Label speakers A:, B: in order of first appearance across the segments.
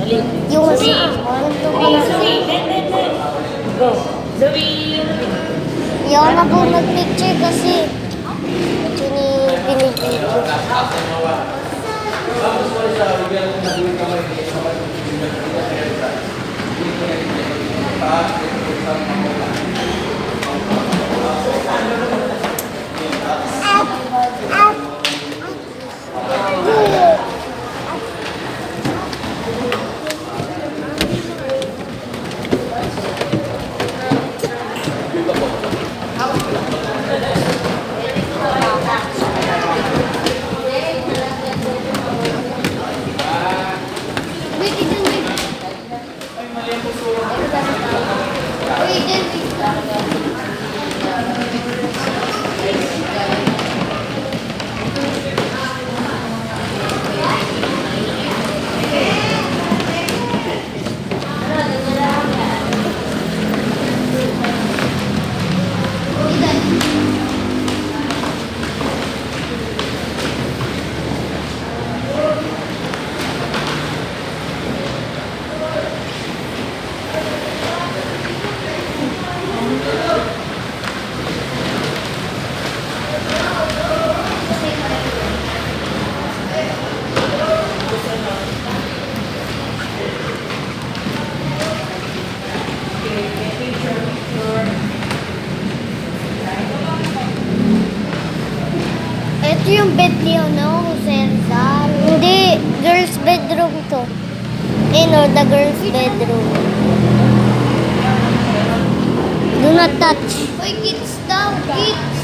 A: Yung
B: Zoe.
A: mas
B: Zoe. Go. Zoe.
A: Ayaw na po mag-picture kasi ito ni pinipicture. Ito yung bed niyo, no? Sensal. Hindi, girls bedroom to. The girls bedroom. Do not touch. Uy, kids daw, kids.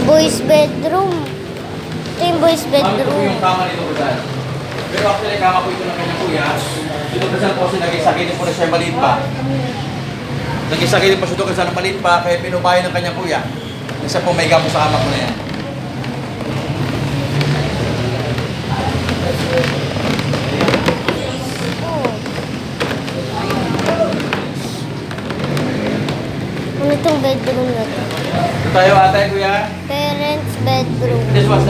A: Boys bedroom. Ito yung boys bedroom.
C: Yung kama nito ko dyan. Pero actually, kama ko ito ng kanyang kuya. Dito kasi po siya nag-isakitin po na siya maliit pa. Nag-isakitin po siya ito kasi maliit pa, kaya pinubayan ng kanyang kuya. Isa po may gamo sa kama ko na yan.
A: Ano itong bedroom na to?
C: Ito tayo ate, kuya.
A: Parents bedroom.
C: This was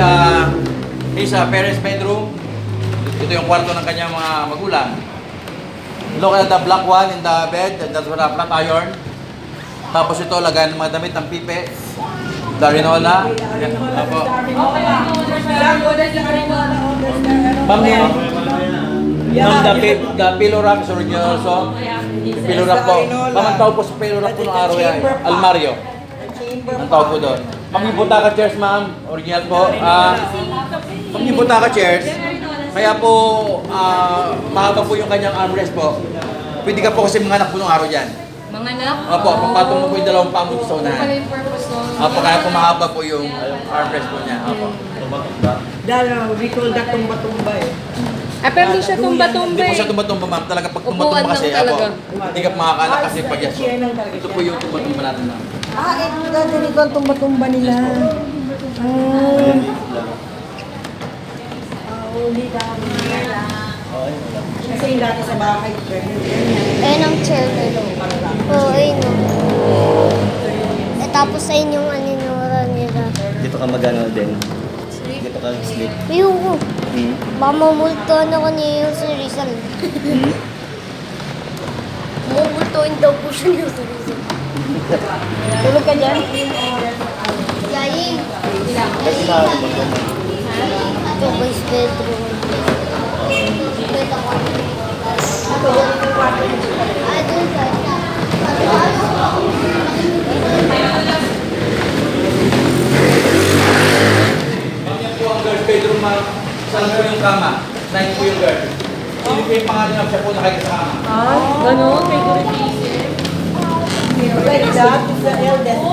C: his parents' bedroom. Ito yung kwarto ng kanyang mga magulang. Look at the black one in the bed. That's what a flat iron. Tapos ito, lagayan ng mga damit ng pipe. Darinola. Yan. Apo. Ma'am, the pillow rack is original also. Pillow rack po. Ma'am, ang tawag po sa pillow rack po ng araw yan. Almario. Ang tawag po doon. Ma'am, yung butaka chairs, ma'am. Original po. Ma'am, yung butaka chairs. Kaya po, mahaba po yung kanyang armrest po. Pwede ka po kasi manganak po ng araw dyan.
B: Manganak?
C: Opo, pagpatong mo po yung dalawang pamo sa unahan.
B: Pala yung purpose nun.
C: Opo, kaya po mahaba po yung armrest po niya. Opo.
D: Dahil we call that tumba-tumba eh.
B: Pero hindi siya tumba-tumba
C: Hindi po
B: eh.
C: siya tumba-tumba, ma'am. Talaga pag
B: Upuan
C: tumba-tumba
B: lang
C: kasi,
B: talaga.
C: hindi ka makakanak kasi pag yes po.
D: Chair lang talaga
C: Ito
D: siya.
C: po yung tumba-tumba natin, ma'am.
D: Ito dati dito ang tumba-tumba nila. Uli dami. Kasi yung dati sa bahay, ganyan.
A: Ayun ang chair na lang. Oo, ayun o. Tapos ayun yung aninura nila.
E: Dito ka magano din. Dito ka sleep.
A: Ayun. Baka mamultuan ako niya yung si Rizal. Mamultuin daw po siya yung si Rizal.
D: Tulog ka dyan?
A: Yayin.
E: Kasi maaari mo ito.
A: Ito boys bedroom. Doon ka.
C: Yan po ang girls' bedroom, ma'am. Saan po yung kama? Saan po yung girl? Sino po yung pangalan na siya po nakikasama?
B: Ganon, favoritism.
D: Like that, is the eldest.